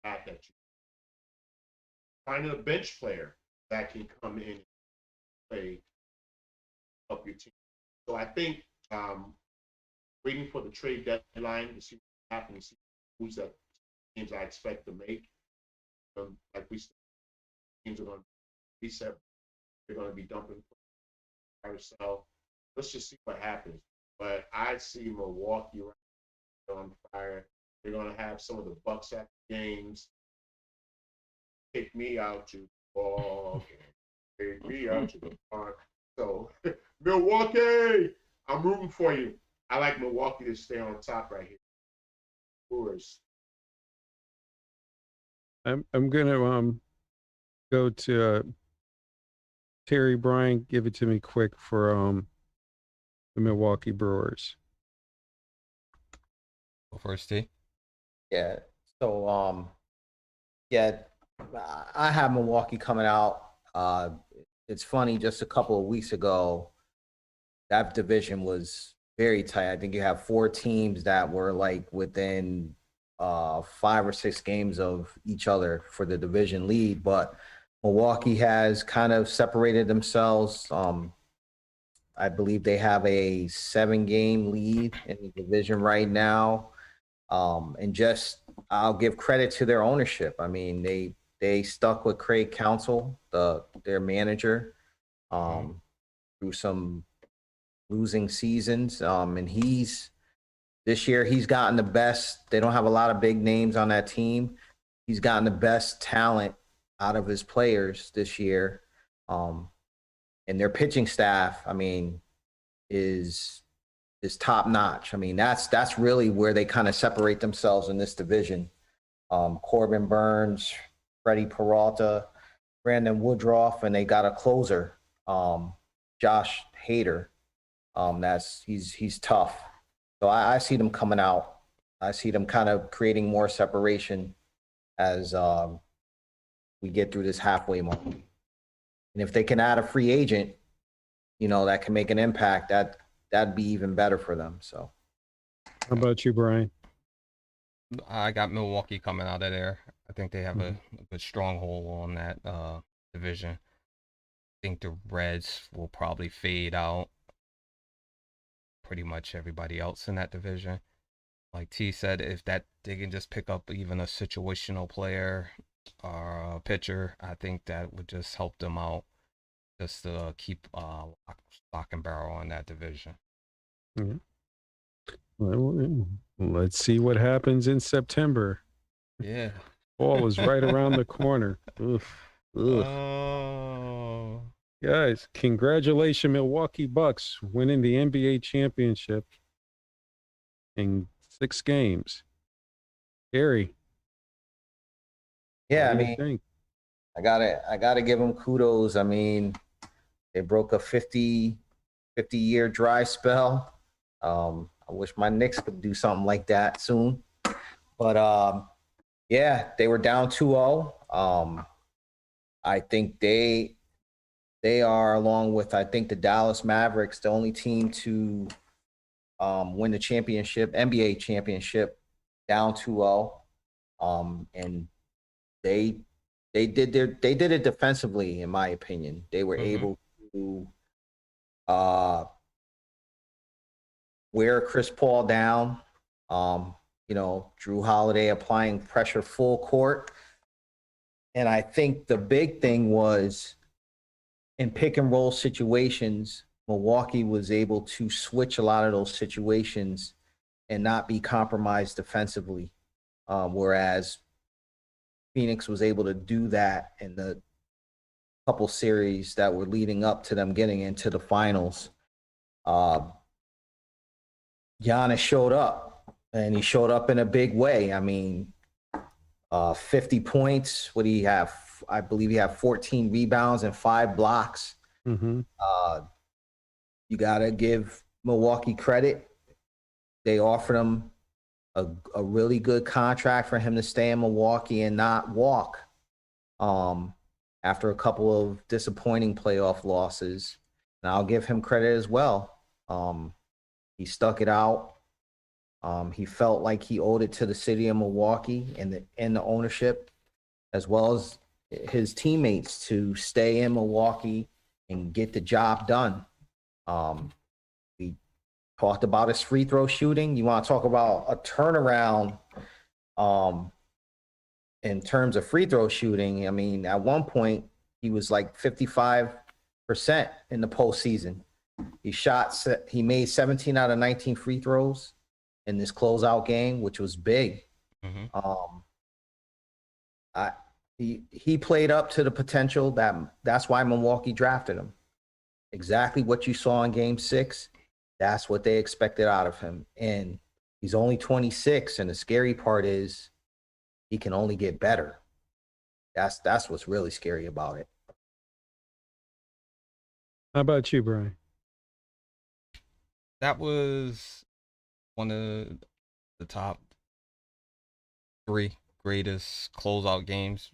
[SPEAKER 1] that you finding a bench player that can come in and play up your team. So I think waiting for the trade deadline to see what happens, see who's that teams I expect to make. Like we said, teams are going to be set. They're going to be dumping carousel. Let's just see what happens. But I see Milwaukee right now on fire. They're going to have some of the Bucks at the games. Take me out to the ball game. Take me out to the park. So, Milwaukee, I'm rooting for you. I like Milwaukee to stay on top right here. Brewers.
[SPEAKER 2] I'm gonna go to Terry Bryan. Give it to me quick for the Milwaukee Brewers.
[SPEAKER 3] Go first, T.
[SPEAKER 4] Yeah. So, yeah, I have Milwaukee coming out. It's funny, just a couple of weeks ago, that division was very tight. I think you have 4 teams that were like within 5 or 6 games of each other for the division lead, but Milwaukee has kind of separated themselves. I believe they have a 7-game lead in the division right now. And just I'll give credit to their ownership. I mean, they stuck with Craig Counsell, their manager, through some losing seasons. And this year he's gotten the best. They don't have a lot of big names on that team. He's gotten the best talent out of his players this year. And their pitching staff, I mean, is top notch. I mean, that's really where they kind of separate themselves in this division. Corbin Burns, Freddie Peralta, Brandon Woodruff, and they got a closer, Josh Hader. He's tough. So I see them coming out. I see them kind of creating more separation as we get through this halfway mark. And if they can add a free agent, that can make an impact, that'd be even better for them. So,
[SPEAKER 2] how about you, Brian?
[SPEAKER 3] I got Milwaukee coming out of there. I think they have a good stronghold on that division. I think the Reds will probably fade out pretty much everybody else in that division. Like T said, if they can just pick up even a situational player or a pitcher, I think that would just help them out, just to keep stock and barrel on that division.
[SPEAKER 2] Mm-hmm. Well, let's see what happens in September.
[SPEAKER 3] Yeah.
[SPEAKER 2] Fall is right around the corner. Oof.
[SPEAKER 3] Oh.
[SPEAKER 2] Guys, congratulations, Milwaukee Bucks, winning the NBA championship in 6 games. Gary.
[SPEAKER 4] Yeah, I mean, I gotta give them kudos. I mean, they broke a 50-year dry spell. I wish my Knicks could do something like that soon. But yeah, they were down 2-0. I think they are, along with I think the Dallas Mavericks, the only team to win the championship, NBA championship, down 2-0. And they did it defensively, in my opinion. They were able to wear Chris Paul down. Drew Holiday applying pressure full court. And I think the big thing was in pick and roll situations, Milwaukee was able to switch a lot of those situations and not be compromised defensively. Whereas Phoenix was able to do that in the couple series that were leading up to them getting into the finals. Giannis showed up, and he showed up in a big way. I mean, 50 points. What do you have? I believe he had 14 rebounds and 5 blocks.
[SPEAKER 2] Mm-hmm.
[SPEAKER 4] You got to give Milwaukee credit. They offered him a really good contract for him to stay in Milwaukee and not walk after a couple of disappointing playoff losses. And I'll give him credit as well. He stuck it out. He felt like he owed it to the city of Milwaukee and the ownership, as well as his teammates, to stay in Milwaukee and get the job done. We talked about his free throw shooting. You want to talk about a turnaround in terms of free throw shooting? I mean, at one point, he was like 55% in the postseason. He made 17 out of 19 free throws in this closeout game, which was big.
[SPEAKER 3] Mm-hmm.
[SPEAKER 4] He played up to the potential. That's why Milwaukee drafted him. Exactly what you saw in Game 6. That's what they expected out of him. And he's only 26, and the scary part is he can only get better. That's what's really scary about it.
[SPEAKER 2] How about you, Brian?
[SPEAKER 3] That was one of the top 3 greatest closeout games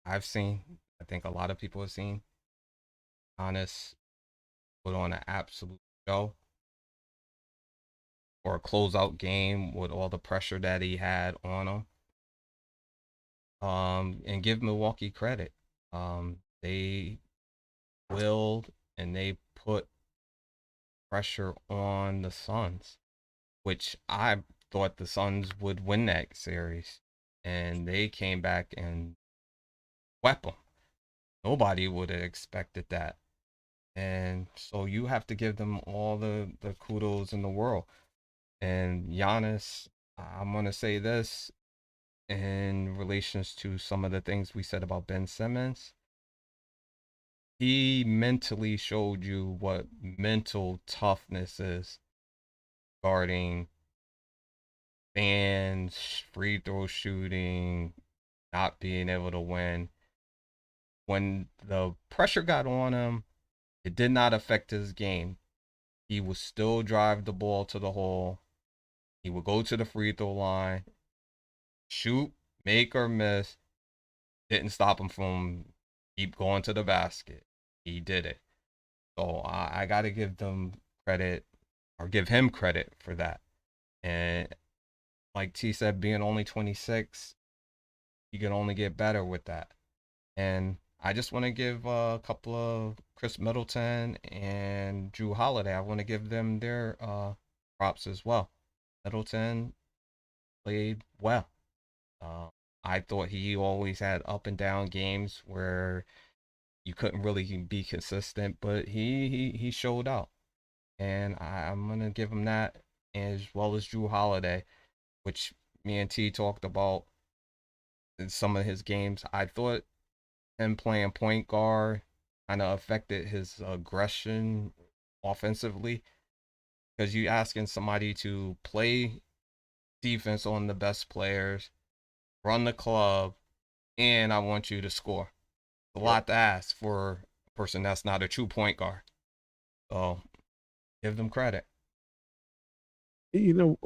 [SPEAKER 3] I've seen. I think a lot of people have seen. Giannis put on an absolute show for a closeout game with all the pressure that he had on him. And give Milwaukee credit. They willed and they put pressure on the Suns, which I thought the Suns would win that series, and they came back and swept them. Nobody would have expected that. And so you have to give them all the kudos in the world. And Giannis, I'm going to say this in relations to some of the things we said about Ben Simmons. He mentally showed you what mental toughness is regarding fans, free throw shooting, not being able to win. When the pressure got on him, it did not affect his game. He would still drive the ball to the hole. He would go to the free throw line, shoot, make or miss. Didn't stop him from keep going to the basket. He did it. So I got to give them credit, or give him credit for that. And like T said, being only 26, you can only get better with that. And I just want to give a couple of Chris Middleton and Drew Holiday. I want to give them their props as well. Middleton played well. I thought he always had up and down games where you couldn't really be consistent, but he showed out. And I'm going to give him that, as well as Drew Holiday, which me and T talked about in some of his games. I thought him playing point guard kind of affected his aggression offensively, because you asking somebody to play defense on the best players, run the club, and I want you to score. It's a lot to ask for a person that's not a true point guard. So give them credit.
[SPEAKER 2] You know,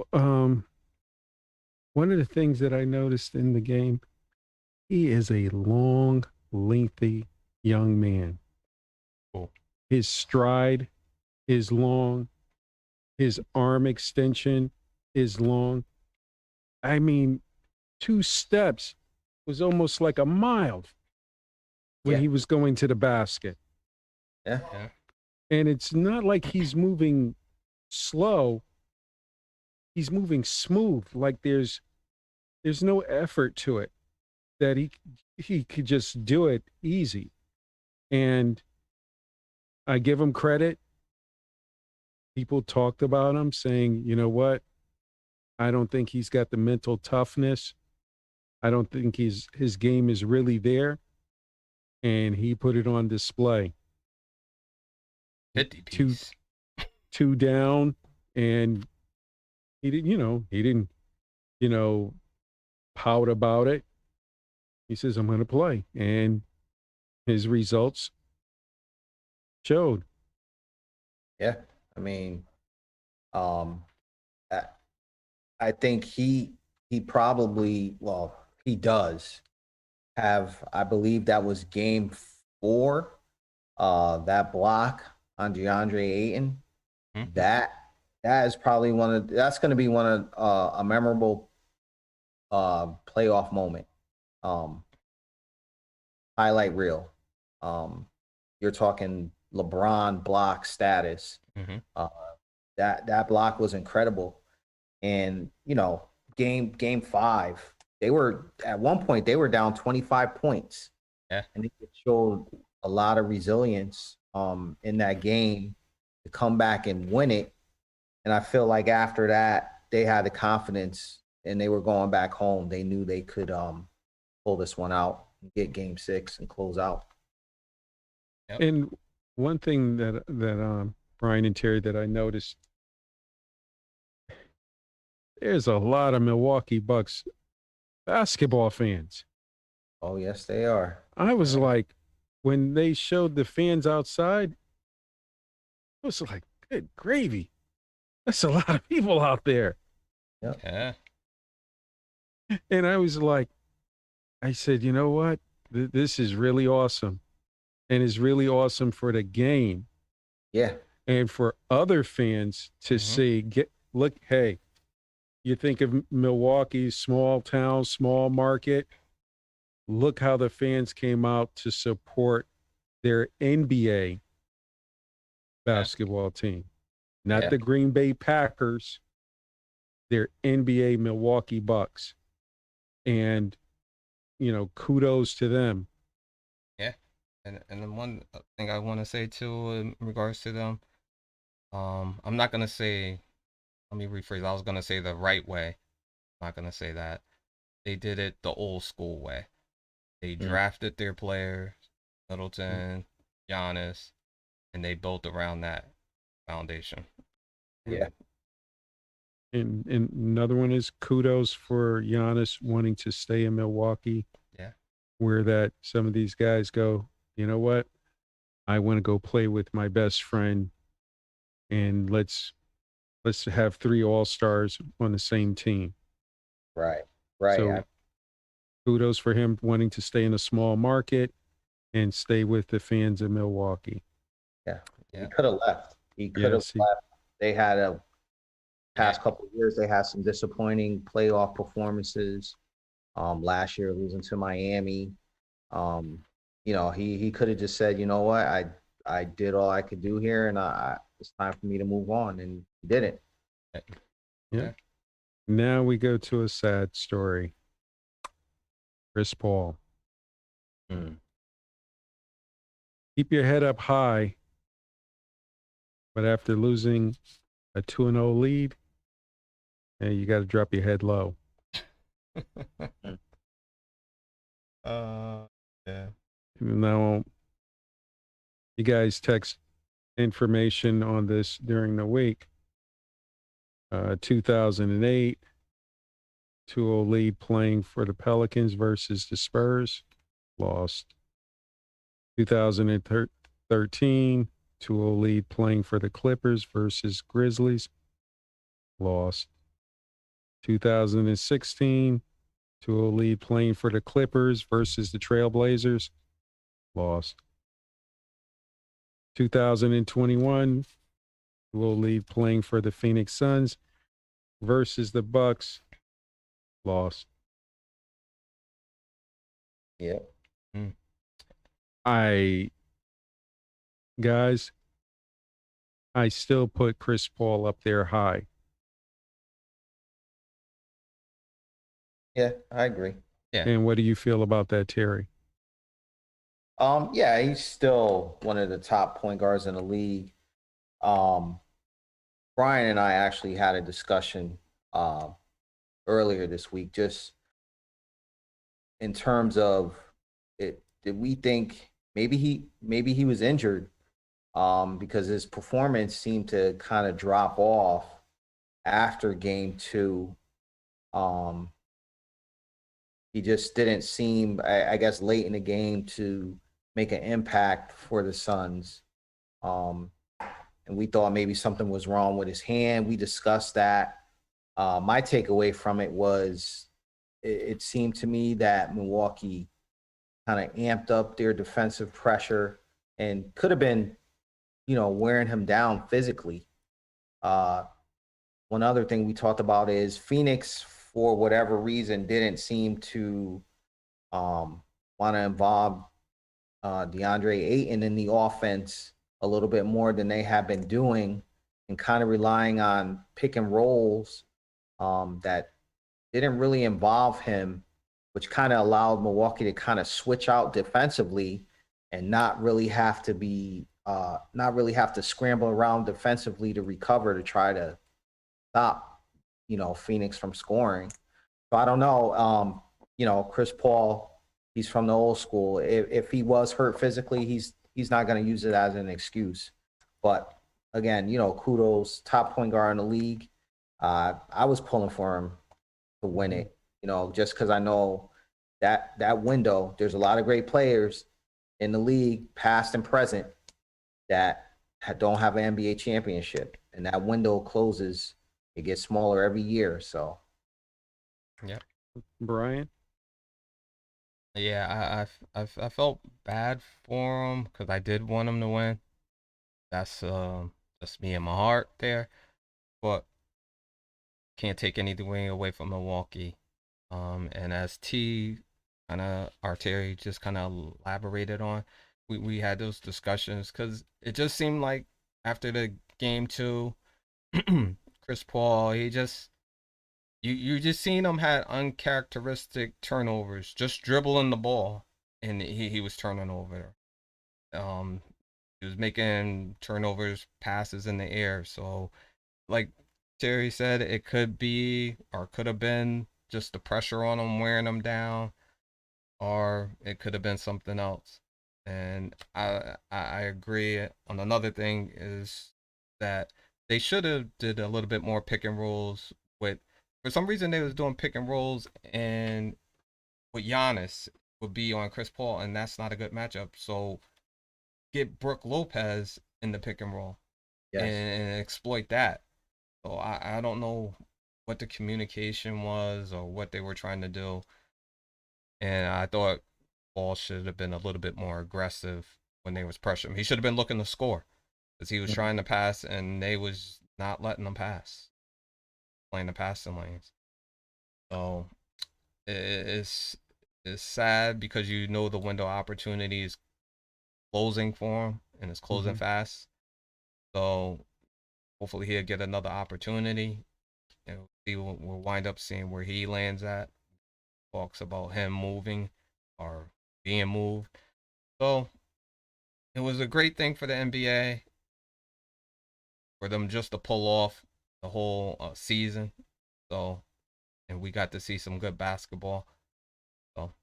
[SPEAKER 2] one of the things that I noticed in the game, he is a long, lengthy young man.
[SPEAKER 3] Cool.
[SPEAKER 2] His stride is long. His arm extension is long. I mean, 2 steps was almost like a mile when he was going to the basket.
[SPEAKER 4] Yeah.
[SPEAKER 2] And it's not like he's moving slow. He's moving smooth. Like there's no effort to it that he could just do it easy. And I give him credit. People talked about him saying, you know what? I don't think he's got the mental toughness. I don't think his game is really there. And he put it on display.
[SPEAKER 3] 50 piece.
[SPEAKER 2] Two down, and he didn't, pout about it. He says, I'm going to play. And his results showed.
[SPEAKER 4] Yeah. I mean, I think he probably, well, he does have, I believe that was game 4, that block on DeAndre Ayton.
[SPEAKER 3] Mm-hmm.
[SPEAKER 4] That is probably that's going to be one of a memorable playoff moment. Highlight reel. You're talking LeBron block status.
[SPEAKER 3] Mm-hmm.
[SPEAKER 4] That block was incredible. And game 5, they were at one point they were down 25 points.
[SPEAKER 3] Yeah.
[SPEAKER 4] And it showed a lot of resilience in that game to come back and win it. And I feel like after that, they had the confidence and they were going back home. They knew they could pull this one out and get game 6 and close out.
[SPEAKER 3] Yep.
[SPEAKER 2] And one thing that Brian and Terry, that I noticed, there's a lot of Milwaukee Bucks basketball fans.
[SPEAKER 4] Oh, yes, they are.
[SPEAKER 2] I was like, when they showed the fans outside, I was like, good gravy. That's a lot of people out there.
[SPEAKER 4] Yep.
[SPEAKER 3] Yeah.
[SPEAKER 2] And I was like, I said, you know what? This is really awesome. And it's really awesome for the game.
[SPEAKER 4] Yeah.
[SPEAKER 2] And for other fans to see, look, hey, you think of Milwaukee, small town, small market. Look how the fans came out to support their NBA basketball team. Not the Green Bay Packers, their NBA Milwaukee Bucks. And, kudos to them.
[SPEAKER 3] Yeah. And then one thing I want to say too in regards to them, I'm not gonna say, let me rephrase. I was gonna say the right way. I'm not gonna say that. They did it the old school way. They drafted their players, Middleton, Giannis, and they built around that foundation.
[SPEAKER 4] Yeah.
[SPEAKER 2] And another one is kudos for Giannis wanting to stay in Milwaukee.
[SPEAKER 3] Yeah.
[SPEAKER 2] Where that some of these guys go, you know what? I want to go play with my best friend, and let's have 3 All-Stars on the same team.
[SPEAKER 4] Right.
[SPEAKER 2] So kudos for him wanting to stay in a small market and stay with the fans of Milwaukee.
[SPEAKER 4] Yeah. He could have left. Left. They had past couple of years, they had some disappointing playoff performances. Last year losing to Miami. He could have just said, you know what, I did all I could do here, and it's time for me to move on, and he didn't.
[SPEAKER 2] Yeah. Now we go to a sad story. Chris Paul. Keep your head up high, but after losing a 2-0 lead, you got to drop your head low.
[SPEAKER 3] Yeah.
[SPEAKER 2] Now, you guys text information on this during the week. 2008, 2-0 lead playing for the Pelicans versus the Spurs, lost. 2013, 2-0 lead playing for the Clippers versus Grizzlies, lost. 2016, 2-0 lead playing for the Clippers versus the Trailblazers, lost. 2021, 2-0 lead playing for the Phoenix Suns versus the Bucks, lost.
[SPEAKER 4] Yeah.
[SPEAKER 2] Guys, I still put Chris Paul up there high.
[SPEAKER 4] Yeah, I agree.
[SPEAKER 3] Yeah.
[SPEAKER 2] And what do you feel about that, Terry?
[SPEAKER 4] Yeah, he's still one of the top point guards in the league. Um, Brian and I actually had a discussion earlier this week, just in terms of it. Did we think maybe he was injured because his performance seemed to kind of drop off after game two. Um, he just didn't seem, I guess, late in the game to make an impact for the Suns. Um, and we thought maybe something was wrong with his hand. We discussed that. My takeaway from it was it seemed to me that Milwaukee kind of amped up their defensive pressure and could have been, wearing him down physically. Uh, One other thing we talked about is Phoenix, for whatever reason, didn't seem to want to involve DeAndre Ayton in the offense a little bit more than they have been doing, and kind of relying on pick and rolls that didn't really involve him, which kind of allowed Milwaukee to kind of switch out defensively and not really have to scramble around defensively to recover to try to stop, Phoenix from scoring. So I don't know. Chris Paul, he's from the old school. If he was hurt physically, he's not going to use it as an excuse. But again, kudos, top point guard in the league. I was pulling for him to win it, just because I know that window, there's a lot of great players in the league, past and present, that don't have an NBA championship. And that window closes, it gets smaller every year. So,
[SPEAKER 3] Yeah.
[SPEAKER 2] Brian?
[SPEAKER 3] Yeah, I felt bad for him because I did want him to win. That's just me and my heart there, but can't take anything away from Milwaukee. And as T kind of Terry just kind of elaborated on, we had those discussions because it just seemed like after the game two, Chris Paul, he just you just seen him had uncharacteristic turnovers, just dribbling the ball, and he was turning over. Um, he was making turnovers, passes in the air. So, like Terry said, it could be or could have been just the pressure on him wearing him down, or it could have been something else. And I agree. On another thing is that they should have did a little bit more pick and rolls with. For some reason, they was doing pick and rolls and with Giannis would be on Chris Paul, and that's not a good matchup. So get Brooke Lopez in the pick and roll
[SPEAKER 4] yes.
[SPEAKER 3] and exploit that. So I don't know what the communication was or what they were trying to do. And I thought Paul should have been a little bit more aggressive when they was pressuring him. He should have been looking to score because he was trying to pass and they was not letting him pass, playing the passing lanes. So it's sad because the window of opportunity is closing for him and it's closing fast. So hopefully he'll get another opportunity. And we'll wind up seeing where he lands at. Talks about him moving or being moved. So it was a great thing for the NBA for them just to pull off the whole season. So, and we got to see some good basketball. So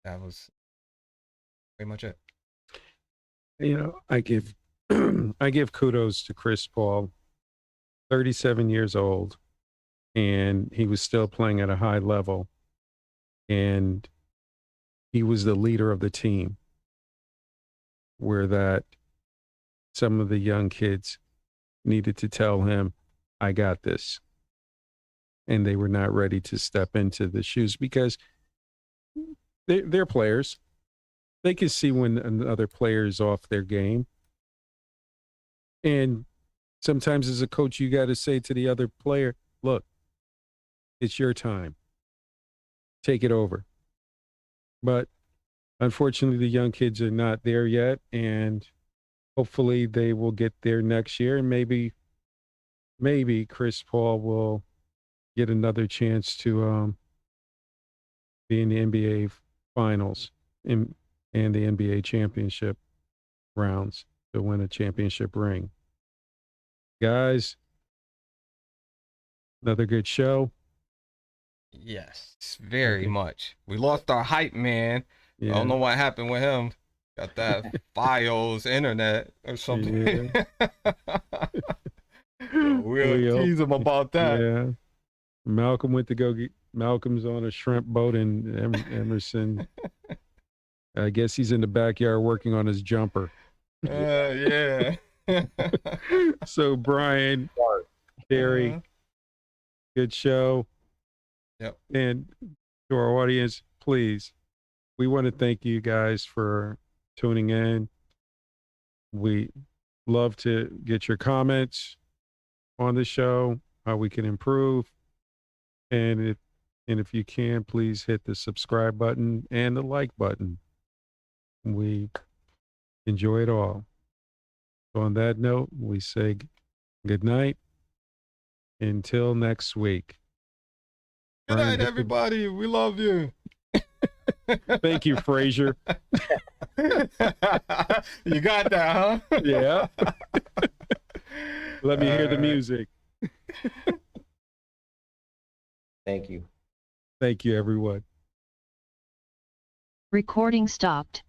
[SPEAKER 3] that was pretty much it.
[SPEAKER 2] I give I give kudos to Chris Paul, 37 years old, and he was still playing at a high level, and he was the leader of the team, where that some of the young kids needed to tell him, I got this. And they were not ready to step into the shoes because they're players. They can see when another player is off their game. And sometimes as a coach, you got to say to the other player, look, it's your time. Take it over. But unfortunately, the young kids are not there yet. And hopefully they will get there next year. And maybe Chris Paul will get another chance to be in the NBA finals and the NBA championship rounds to win a championship ring. Guys, another good show.
[SPEAKER 3] Yes, very
[SPEAKER 2] Okay.
[SPEAKER 3] much. We lost our hype man. I don't know what happened with him. Got that FiOS internet or something. We'll tease him about that.
[SPEAKER 2] Yeah. Malcolm went to go get, Malcolm's on a shrimp boat in Emerson. I guess he's in the backyard working on his jumper.
[SPEAKER 3] Yeah.
[SPEAKER 2] So Brian, Terry, good show.
[SPEAKER 3] Yep.
[SPEAKER 2] And to our audience, please, we want to thank you guys for tuning in. We love to get your comments on the show, how we can improve. And if you can, please hit the subscribe button and the like button. We enjoy it all. So on that note, we say good night. Until next week.
[SPEAKER 3] Good night, everybody. We love you.
[SPEAKER 2] Thank you, Frazier.
[SPEAKER 3] You got that, huh?
[SPEAKER 2] Yeah. Let me hear the music.
[SPEAKER 4] Thank you.
[SPEAKER 2] Thank you, everyone.
[SPEAKER 5] Recording stopped.